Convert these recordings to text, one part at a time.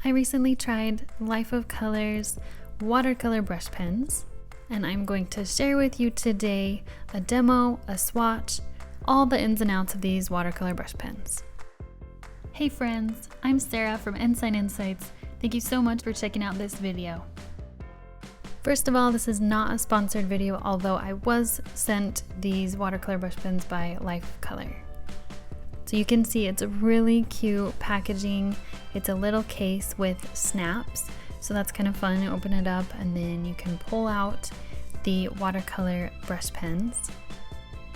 I recently tried Life of Color's watercolor brush pens, and I'm going to share with you today a demo, a swatch, all the ins and outs of these watercolor brush pens. Hey friends, I'm Sarah from Ensign Insights. Thank you so much for checking out this video. First of all, this is not a sponsored video, although I was sent these watercolor brush pens by Life of Color. So you can see it's a really cute packaging. It's a little case with snaps, so that's kind of fun. You open it up and then you can pull out the watercolor brush pens.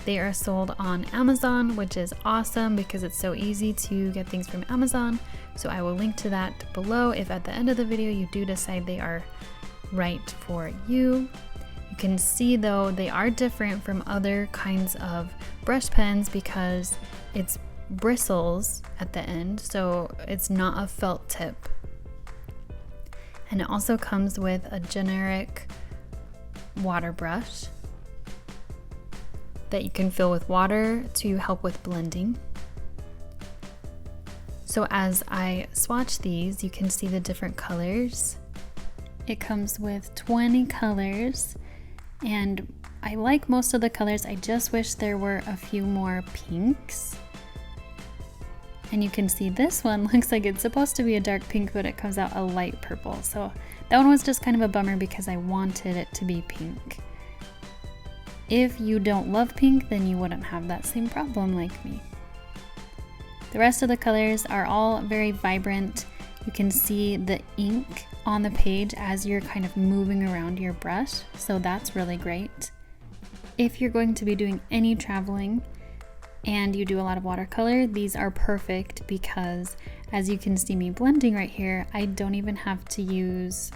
They are sold on Amazon, which is awesome because it's so easy to get things from Amazon. So I will link to that below if at the end of the video you do decide they are right for you. You can see though they are different from other kinds of brush pens because it's bristles at the end, so it's not a felt tip. And it also comes with a generic water brush that you can fill with water to help with blending. So as I swatch these, you can see the different colors. It comes with 20 colors, and I like most of the colors. I just wish there were a few more pinks. And you can see this one looks like it's supposed to be a dark pink, but it comes out a light purple. So that one was just kind of a bummer because I wanted it to be pink. If you don't love pink, then you wouldn't have that same problem like me. The rest of the colors are all very vibrant. You can see the ink on the page as you're kind of moving around your brush, so that's really great. If you're going to be doing any traveling and you do a lot of watercolor, these are perfect because as you can see me blending right here, I don't even have to use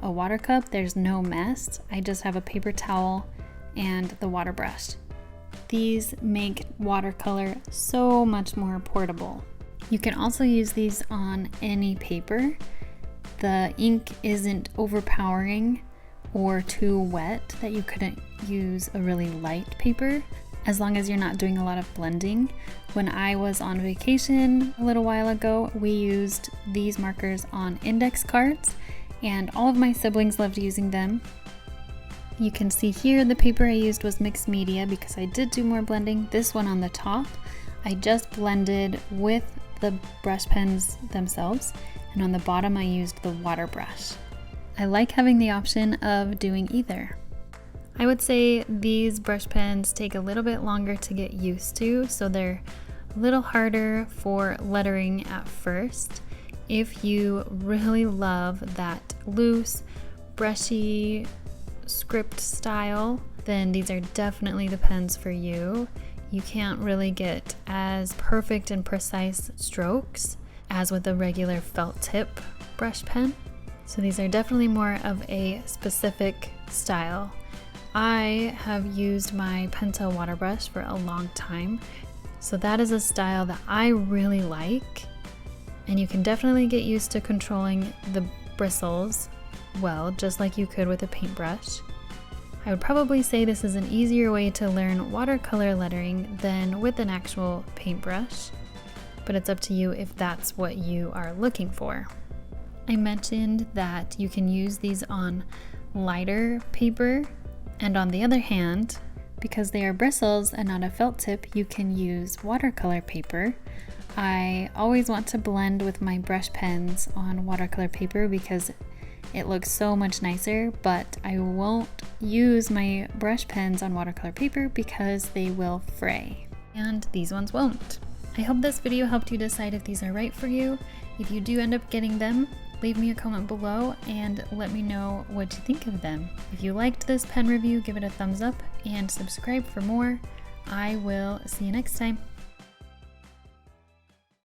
a water cup. There's no mess. I just have a paper towel and the water brush. These make watercolor so much more portable. You can also use these on any paper. The ink isn't overpowering or too wet that you couldn't use a really light paper, as long as you're not doing a lot of blending. When I was on vacation a little while ago, we used these markers on index cards, and all of my siblings loved using them. You can see here the paper I used was mixed media because I did do more blending. This one on the top, I just blended with the brush pens themselves, and on the bottom I used the water brush. I like having the option of doing either. I would say these brush pens take a little bit longer to get used to, so they're a little harder for lettering at first. If you really love that loose, brushy script style, then these are definitely the pens for you. You can't really get as perfect and precise strokes as with a regular felt tip brush pen. So these are definitely more of a specific style. I have used my Pentel water brush for a long time, so that is a style that I really like, and you can definitely get used to controlling the bristles well, just like you could with a paintbrush. I would probably say this is an easier way to learn watercolor lettering than with an actual paintbrush, but it's up to you if that's what you are looking for. I mentioned that you can use these on lighter paper, and on the other hand, because they are bristles and not a felt tip, you can use watercolor paper. I always want to blend with my brush pens on watercolor paper because it looks so much nicer, but I won't use my brush pens on watercolor paper because they will fray, and these ones won't. I hope this video helped you decide if these are right for you. If you do end up getting them, leave me a comment below and let me know what you think of them. If you liked this pen review, give it a thumbs up and subscribe for more. I will see you next time.